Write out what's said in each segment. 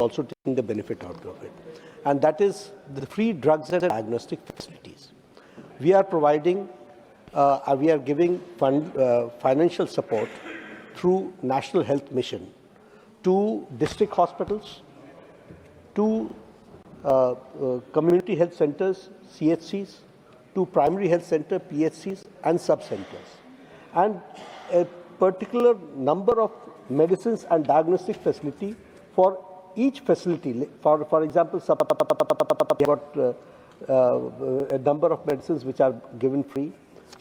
also taking the benefit out of it. And that is the free drugs and diagnostic facilities. We are providing, we are giving financial support through National Health Mission to district hospitals, to community health centers, CHCs, to primary health center, PHCs, and sub-centers. And a particular number of medicines and diagnostic facility for each facility. For example, got a number of medicines which are given free.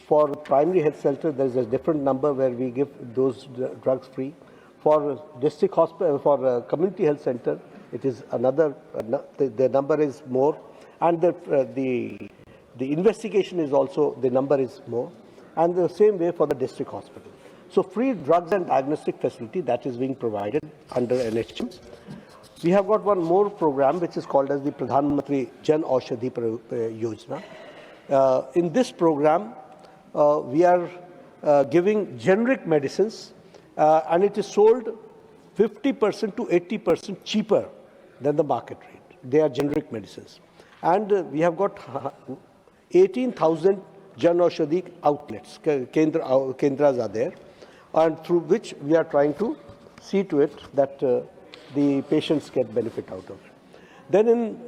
For primary health center, there is a different number where we give those drugs free. For district hospital, for community health center, it is another. The number is more, and the investigation is also, the number is more, and the same way for the district hospital. So free drugs and diagnostic facility that is being provided under NHM. We have got one more program which is called as the Pradhan Mantri Jan Aushadhi Yojana. In this program, we are giving generic medicines, and it is sold 50% to 80% cheaper than the market rate. They are generic medicines. And we have got 18,000 Jan Aushadhi outlets, Kendras are there, and through which we are trying to see to it that the patients get benefit out of it. Then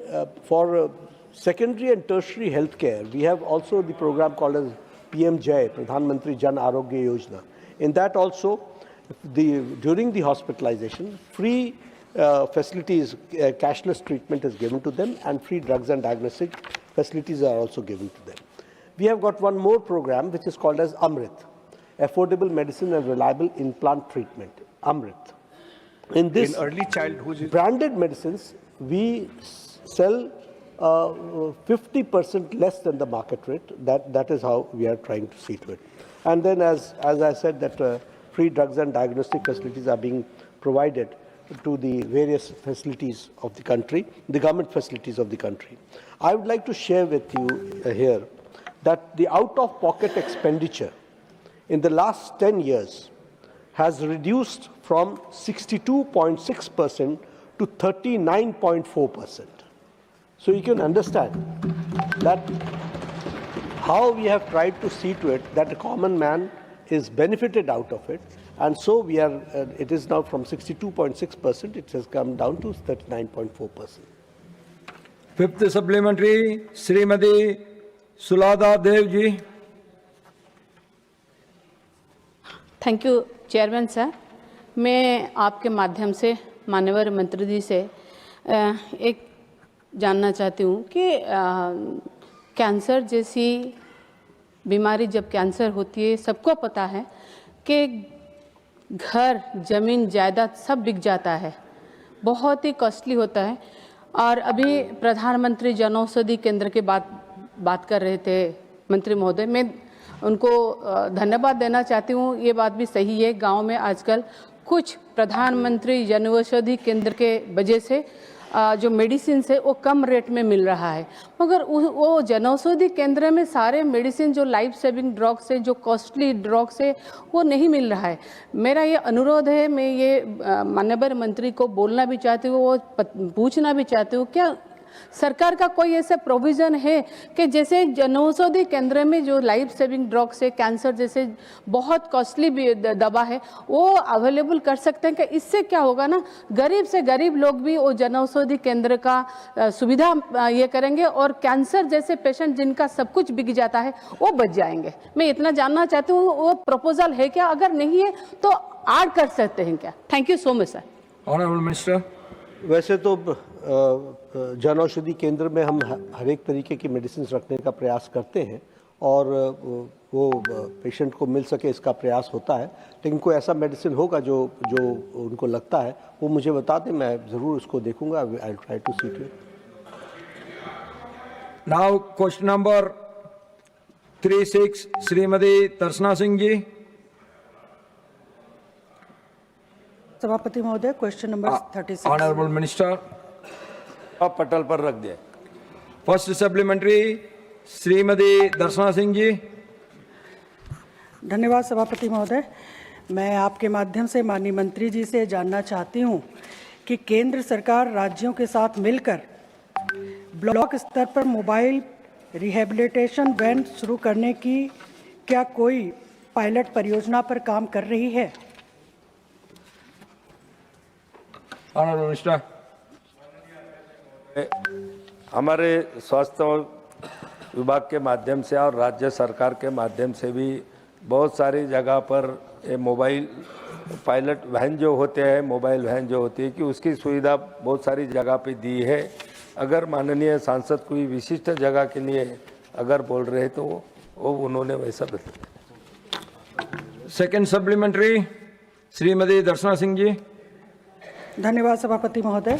for secondary and tertiary healthcare, we have also the program called as PMJ, Pradhan Mantri Jan Arogya Yojana. In that also, during the hospitalization, free facilities, cashless treatment is given to them, and free drugs and diagnostic facilities are also given to them. We have got one more program which is called as Amrit, Affordable Medicine and Reliable Implant Treatment, Amrit. In this early childhood branded medicines, we sell 50% less than the market rate. That is how we are trying to see to it. And then as I said, that free drugs and diagnostic facilities are being provided to the various facilities of the country, the government facilities of the country. I would like to share with you here that the out-of-pocket expenditure in the last 10 years has reduced from 62.6% to 39.4%. So you can understand that how we have tried to see to it that a common man is benefited out of it. And so we are, it is now from 62.6%, it has come down to 39.4%. Fifth supplementary, Srimati Sulada Dev ji. Thank you chairman sir, मैं आपके माध्यम से माननीय मंत्री जी से एक जानना चाहती हूँ कि कैंसर जैसी बीमारी, जब कैंसर होती है, सबको पता है कि घर, ज़मीन, जायदाद सब बिक जाता है, बहुत ही कॉस्टली होता है। और अभी प्रधानमंत्री जन औषधि केंद्र की बात कर रहे थे मंत्री महोदय, मैं उनको धन्यवाद देना चाहती हूँ। ये बात भी सही है, गांव में आजकल कुछ प्रधानमंत्री जन औषधि केंद्र के वजह से जो मेडिसिन है वो कम रेट में मिल रहा है, मगर वो जन औषधि केंद्र में सारे मेडिसिन जो लाइफ सेविंग ड्रग्स है, जो कॉस्टली ड्रग्स है, वो नहीं मिल रहा है। मेरा ये अनुरोध है, मैं ये माननीय मंत्री को बोलना भी चाहती हूँ, वो पूछना भी चाहती हूँ, क्या सरकार का कोई ऐसा प्रोविज़न है कि जैसे जनऔषधि केंद्र में जो लाइफ सेविंग ड्रग्स है, कैंसर जैसे बहुत कॉस्टली दवा है, वो अवेलेबल कर सकते हैं? कि इससे क्या होगा ना, गरीब से गरीब लोग भी वो जनऔषधि केंद्र का सुविधा ये करेंगे और कैंसर जैसे पेशेंट जिनका सब कुछ बिक जाता है वो बच जाएंगे। मैं इतना जानना चाहती हूँ, वो प्रपोजल है क्या? अगर नहीं है तो ऐड कर सकते हैं क्या? Thank you so much sir. Honourable minister. वैसे तो जन औषधि केंद्र में हम हर एक तरीके की मेडिसिन रखने का प्रयास करते हैं और वो पेशेंट को मिल सके इसका प्रयास होता है, लेकिन कोई ऐसा मेडिसिन होगा जो उनको लगता है वो मुझे बता दें, मैं ज़रूर उसको देखूंगा। I will try to see to it. Now question number 36 Shrimati Darshana Singh ji. सभापति महोदय, क्वेश्चन नंबर 36। Honourable minister. अब पटल पर रख दिया। फर्स्ट सप्लीमेंट्री श्रीमती दर्शना सिंह जी। धन्यवाद सभापति महोदय। मैं आपके माध्यम से माननीय मंत्री जी से जानना चाहती हूँ कि केंद्र सरकार राज्यों के साथ मिलकर ब्लॉक स्तर पर मोबाइल रिहैबिलिटेशन वैन शुरू करने की क्या कोई पायलट परियोजना पर काम कर रही है? Honorable Minister. हमारे स्वास्थ्य विभाग के माध्यम से और राज्य सरकार के माध्यम से भी बहुत सारी जगह पर ये मोबाइल पायलट वैन जो होते हैं, मोबाइल वैन जो होती है कि उसकी सुविधा बहुत सारी जगह पे दी है। अगर माननीय सांसद कोई विशिष्ट जगह के लिए अगर बोल रहे हैं तो वो उन्होंने वैसा बताया। सेकंड सप्लीमेंट्री श्रीमती दर्शना सिंह जी। धन्यवाद सभापति महोदय।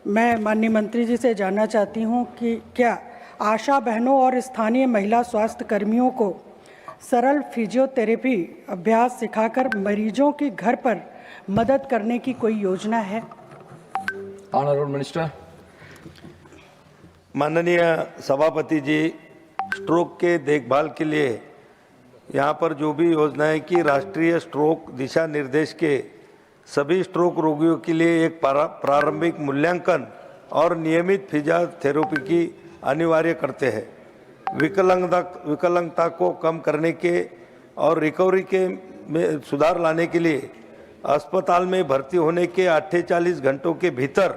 मैं माननीय मंत्री जी से जानना चाहती हूं कि क्या आशा बहनों और स्थानीय महिला स्वास्थ्य कर्मियों को सरल फिजियोथेरेपी अभ्यास सिखाकर मरीजों की घर पर मदद करने की कोई योजना है? Honorable Minister. माननीय सभापति जी, स्ट्रोक के देखभाल के लिए यहाँ पर जो भी योजनाएं की राष्ट्रीय स्ट्रोक दिशा निर्देश के सभी स्ट्रोक रोगियों के लिए एक प्रारंभिक मूल्यांकन और नियमित फिजियोथेरेपी की अनिवार्य करते हैं। विकलांगता को कम करने के और रिकवरी के में सुधार लाने के लिए अस्पताल में भर्ती होने के 48 घंटों के भीतर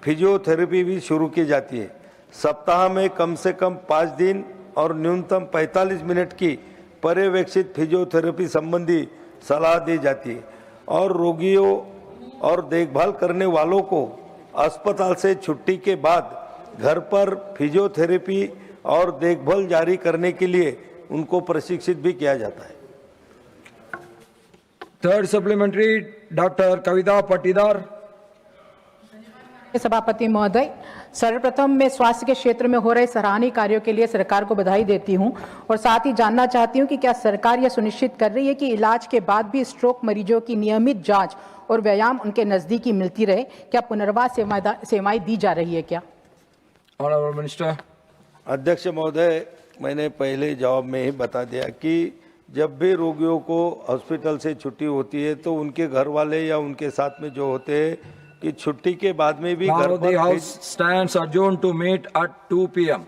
फिजियोथेरेपी भी शुरू की जाती है। सप्ताह में कम से कम 5 दिन और न्यूनतम 45 मिनट की पर्यवेक्षित फिजियोथेरेपी संबंधी सलाह दी जाती है और रोगियों और देखभाल करने वालों को अस्पताल से छुट्टी के बाद घर पर फिजियोथेरेपी और देखभाल जारी करने के लिए उनको प्रशिक्षित भी किया जाता है। थर्ड सप्लीमेंट्री डॉक्टर कविता पाटीदार। सभापति महोदय, सर्वप्रथम मैं स्वास्थ्य के क्षेत्र में हो रहे सराहनीय कार्यों के लिए सरकार को बधाई देती हूं और साथ ही जानना चाहती हूं कि क्या सरकार यह सुनिश्चित कर रही है कि इलाज के बाद भी स्ट्रोक मरीजों की नियमित जांच और व्यायाम उनके नजदीकी मिलती रहे? क्या पुनर्वास सेवाएं दी जा रही है क्या? Honorable Minister. अध्यक्ष महोदय, मैंने पहले जवाब में ही बता दिया कि जब भी रोगियों को हॉस्पिटल से छुट्टी होती है तो उनके घर वाले या उनके साथ में जो होते हैं कि छुट्टी के बाद में भी Now घर the पर House stands adjourned to meet at 2 p.m.